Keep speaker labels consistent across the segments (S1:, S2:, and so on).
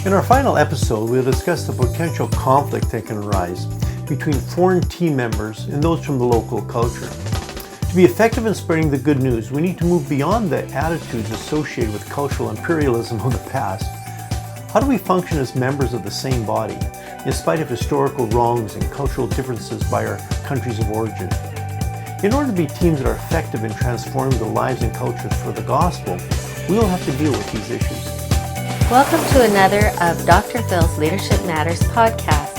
S1: In our final episode, we'll discuss the potential conflict that can arise between foreign team members and those from the local culture. To be effective in spreading the good news, we need to move beyond the attitudes associated with cultural imperialism of the past. How do we function as members of the same body, in spite of historical wrongs and cultural differences by our countries of origin? In order to be teams that are effective in transforming the lives and cultures for the gospel, we will have to deal with these issues.
S2: Welcome to another of Dr. Phil's Leadership Matters podcast.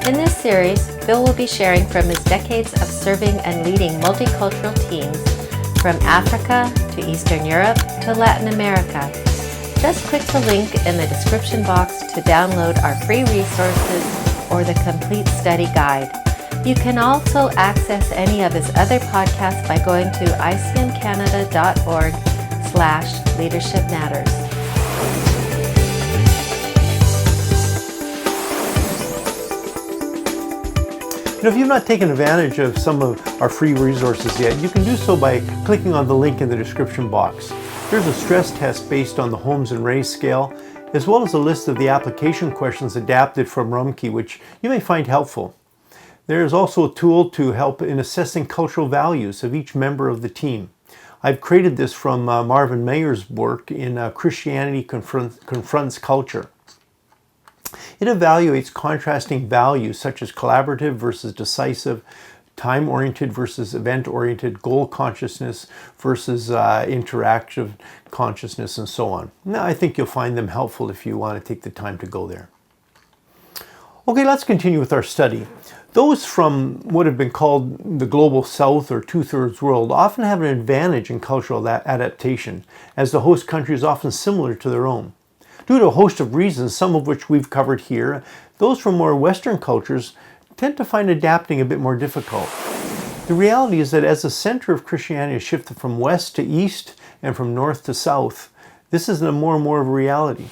S2: In this series, Phil will be sharing from his decades of serving and leading multicultural teams from Africa to Eastern Europe to Latin America. Just click the link in the description box to download our free resources or the complete study guide. You can also access any of his other podcasts by going to icmcanada.org/leadershipmatters.
S1: If you've not taken advantage of some of our free resources yet, you can do so by clicking on the link in the description box. There's a stress test based on the Holmes and Ray scale, as well as a list of the application questions adapted from Rumkey, which you may find helpful. There is also a tool to help in assessing cultural values of each member of the team. I've created this from Marvin Mayer's work in Christianity Confronts Culture. It evaluates contrasting values such as collaborative versus decisive, time-oriented versus event-oriented, goal consciousness versus interactive consciousness, and so on. Now, I think you'll find them helpful if you want to take the time to go there. Okay, let's continue with our study. Those from what have been called the global south or two-thirds world often have an advantage in cultural adaptation, as the host country is often similar to their own. Due to a host of reasons, some of which we've covered here, those from more Western cultures tend to find adapting a bit more difficult. The reality is that as the center of Christianity has shifted from west to east and from north to south, this is more and more of a reality.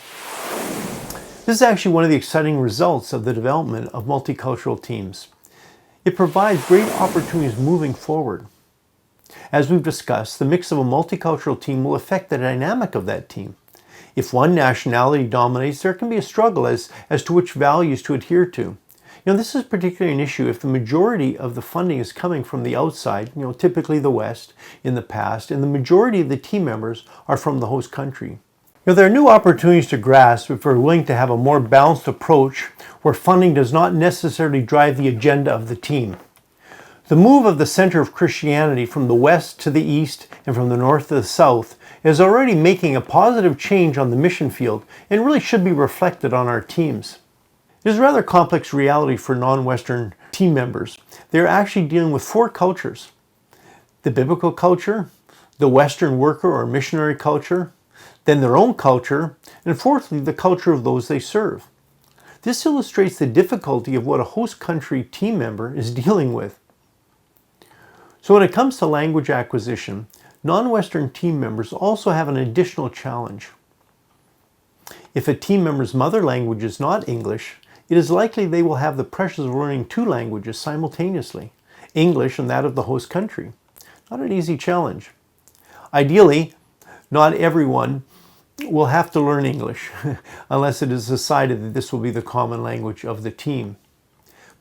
S1: This is actually one of the exciting results of the development of multicultural teams. It provides great opportunities moving forward. As we've discussed, the mix of a multicultural team will affect the dynamic of that team. If one nationality dominates, there can be a struggle as to which values to adhere to. This is particularly an issue if the majority of the funding is coming from the outside, typically the West in the past, and the majority of the team members are from the host country. There are new opportunities to grasp if we're willing to have a more balanced approach where funding does not necessarily drive the agenda of the team. The move of the center of Christianity from the west to the east and from the north to the south is already making a positive change on the mission field and really should be reflected on our teams. It is a rather complex reality for non-Western team members. They're actually dealing with four cultures: the biblical culture, the Western worker or missionary culture, then their own culture, and fourthly, the culture of those they serve. This illustrates the difficulty of what a host country team member is dealing with. So when it comes to language acquisition, non-Western team members also have an additional challenge. If a team member's mother language is not English, it is likely they will have the pressures of learning two languages simultaneously, English and that of the host country. Not an easy challenge. Ideally, not everyone will have to learn English unless it is decided that this will be the common language of the team.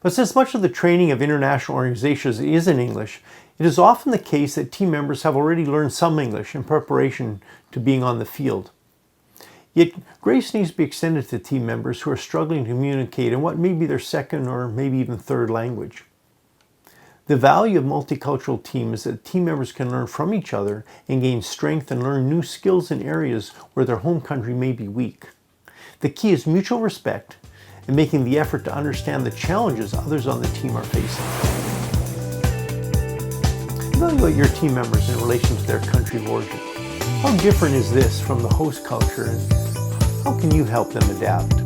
S1: But since much of the training of international organizations is in English, it is often the case that team members have already learned some English in preparation to being on the field. Yet, grace needs to be extended to team members who are struggling to communicate in what may be their second or maybe even third language. The value of multicultural teams is that team members can learn from each other and gain strength and learn new skills in areas where their home country may be weak. The key is mutual respect and making the effort to understand the challenges others on the team are facing. Evaluate your team members in relation to their country of origin. How different is this from the host culture, and how can you help them adapt?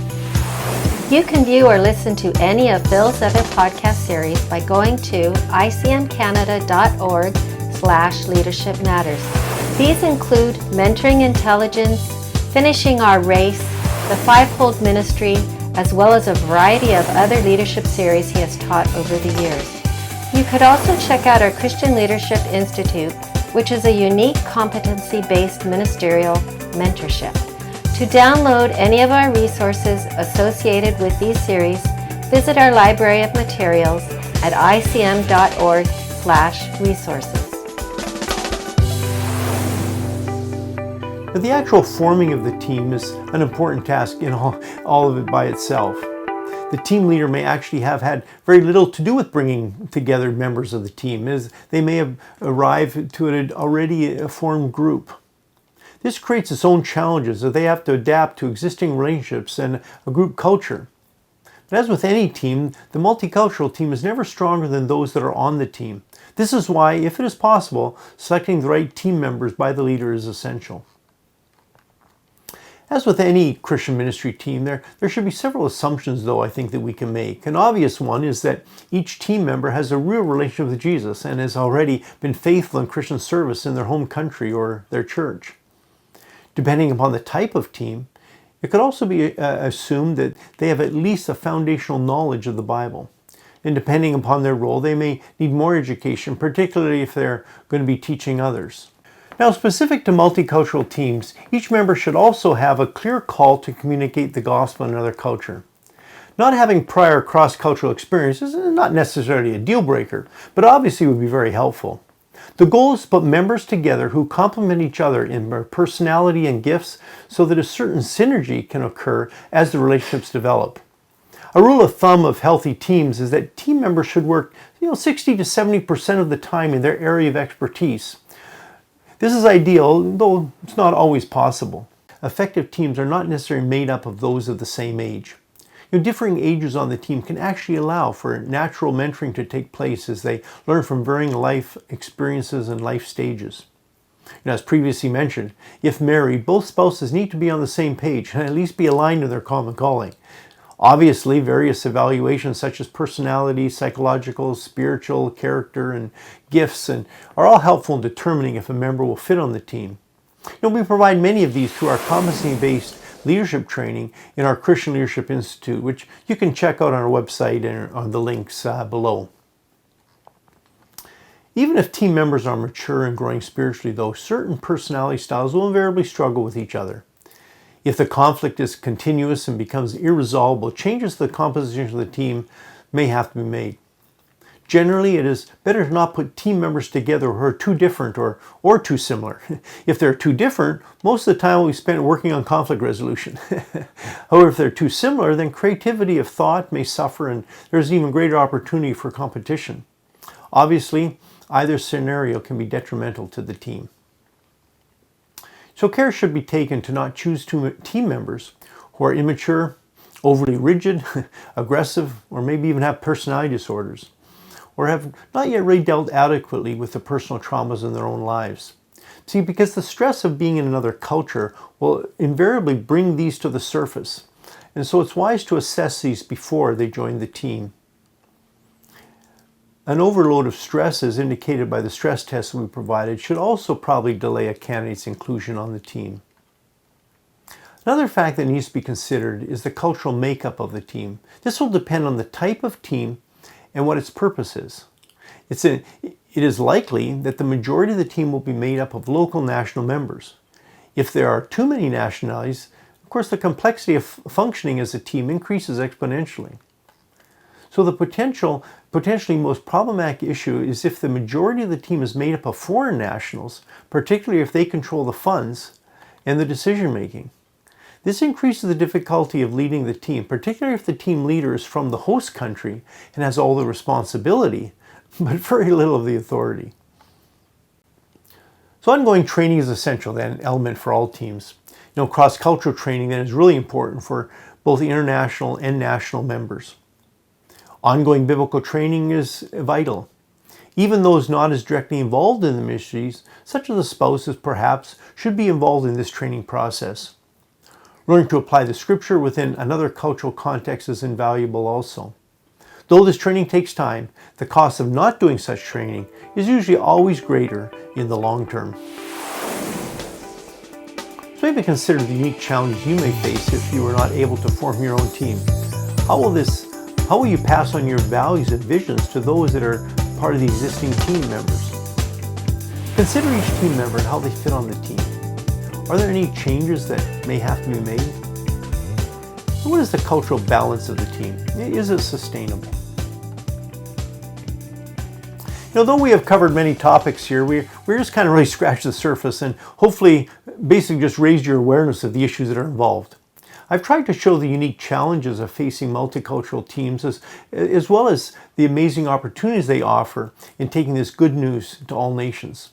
S2: You can view or listen to any of Phil's other podcast series by going to icmcanada.org/leadershipmatters. These include Mentoring Intelligence, Finishing Our Race, the Fivefold Ministry, as well as a variety of other leadership series he has taught over the years. You could also check out our Christian Leadership Institute, which is a unique competency-based ministerial mentorship. To download any of our resources associated with these series, visit our library of materials at icm.org/resources.
S1: But the actual forming of the team is an important task in all of it by itself. The team leader may actually have had very little to do with bringing together members of the team, as they may have arrived to an already formed group. This creates its own challenges as they have to adapt to existing relationships and a group culture. But as with any team, the multicultural team is never stronger than those that are on the team. This is why, if it is possible, selecting the right team members by the leader is essential. As with any Christian ministry team, there should be several assumptions, though, I think that we can make. An obvious one is that each team member has a real relationship with Jesus and has already been faithful in Christian service in their home country or their church. Depending upon the type of team, it could also be assumed that they have at least a foundational knowledge of the Bible. And depending upon their role, they may need more education, particularly if they're going to be teaching others. Now, specific to multicultural teams, each member should also have a clear call to communicate the gospel in another culture. Not having prior cross-cultural experience is not necessarily a deal breaker, but obviously would be very helpful. The goal is to put members together who complement each other in their personality and gifts so that a certain synergy can occur as the relationships develop. A rule of thumb of healthy teams is that team members should work 60 to 70% of the time in their area of expertise. This is ideal, though it's not always possible. Effective teams are not necessarily made up of those of the same age. Differing ages on the team can actually allow for natural mentoring to take place as they learn from varying life experiences and life stages. As previously mentioned, if married, both spouses need to be on the same page and at least be aligned in their common calling. Obviously, various evaluations such as personality, psychological, spiritual, character, and gifts are all helpful in determining if a member will fit on the team. We provide many of these through our competency-based leadership training in our Christian Leadership Institute, which you can check out on our website and on the links below. Even if team members are mature and growing spiritually, though, certain personality styles will invariably struggle with each other. If the conflict is continuous and becomes irresolvable, changes to the composition of the team may have to be made. Generally, it is better to not put team members together who are too different or too similar. If they're too different, most of the time will be spent working on conflict resolution. However, if they're too similar, then creativity of thought may suffer and there's even greater opportunity for competition. Obviously, either scenario can be detrimental to the team. So care should be taken to not choose team members who are immature, overly rigid, aggressive, or maybe even have personality disorders, or have not yet really dealt adequately with the personal traumas in their own lives. See, because the stress of being in another culture will invariably bring these to the surface, and so it's wise to assess these before they join the team. An overload of stress, as indicated by the stress tests we provided, should also probably delay a candidate's inclusion on the team. Another fact that needs to be considered is the cultural makeup of the team. This will depend on the type of team and what its purpose is. It is likely that the majority of the team will be made up of local national members. If there are too many nationalities, of course the complexity of functioning as a team increases exponentially. So the potentially most problematic issue is if the majority of the team is made up of foreign nationals, particularly if they control the funds and the decision making. This increases the difficulty of leading the team, particularly if the team leader is from the host country and has all the responsibility, but very little of the authority. So ongoing training is essential, then, element for all teams. Cross-cultural training then is really important for both international and national members. Ongoing biblical training is vital. Even those not as directly involved in the ministries, such as the spouses perhaps, should be involved in this training process. Learning to apply the scripture within another cultural context is invaluable also. Though this training takes time, the cost of not doing such training is usually always greater in the long term. So maybe consider the unique challenges you may face if you are not able to form your own team. How will you pass on your values and visions to those that are part of the existing team members? Consider each team member and how they fit on the team. Are there any changes that may have to be made? What is the cultural balance of the team? Is it sustainable? Though we have covered many topics here, we're just kind of really scratched the surface and hopefully basically just raised your awareness of the issues that are involved. I've tried to show the unique challenges of facing multicultural teams as well as the amazing opportunities they offer in taking this good news to all nations.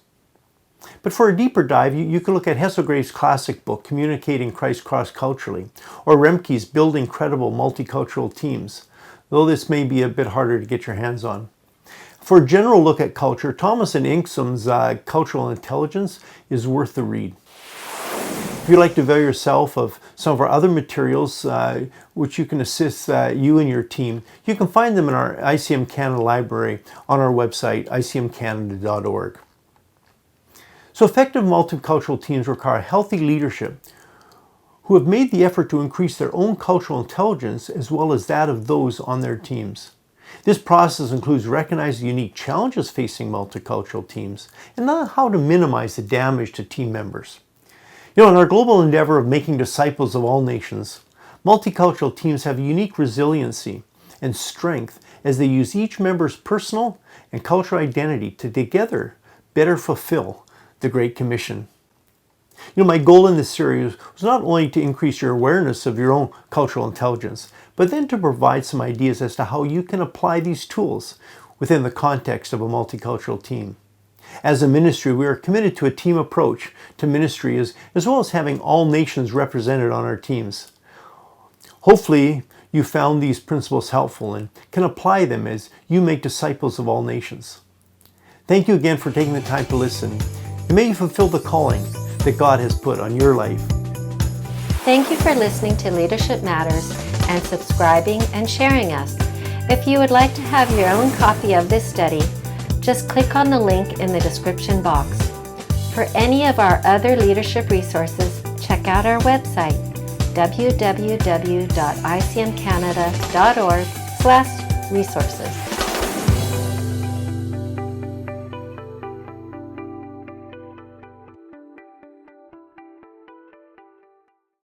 S1: But for a deeper dive, you can look at Hesselgrave's classic book, Communicating Christ Cross-Culturally, or Remke's Building Credible Multicultural Teams, though this may be a bit harder to get your hands on. For a general look at culture, Thomas and Inksom's Cultural Intelligence is worth the read. If you'd like to avail yourself of some of our other materials which you can assist you and your team, you can find them in our ICM Canada library on our website, icmcanada.org. So effective multicultural teams require healthy leadership who have made the effort to increase their own cultural intelligence as well as that of those on their teams. This process includes recognizing the unique challenges facing multicultural teams and not how to minimize the damage to team members. In our global endeavor of making disciples of all nations, multicultural teams have unique resiliency and strength as they use each member's personal and cultural identity to together better fulfill the Great Commission. My goal in this series was not only to increase your awareness of your own cultural intelligence, but then to provide some ideas as to how you can apply these tools within the context of a multicultural team. As a ministry, we are committed to a team approach to ministry as well as having all nations represented on our teams. Hopefully, you found these principles helpful and can apply them as you make disciples of all nations. Thank you again for taking the time to listen, and may you fulfill the calling that God has put on your life.
S2: Thank you for listening to Leadership Matters and subscribing and sharing us. If you would like to have your own copy of this study, just click on the link in the description box. For any of our other leadership resources, check out our website, www.icmcanada.org/resources.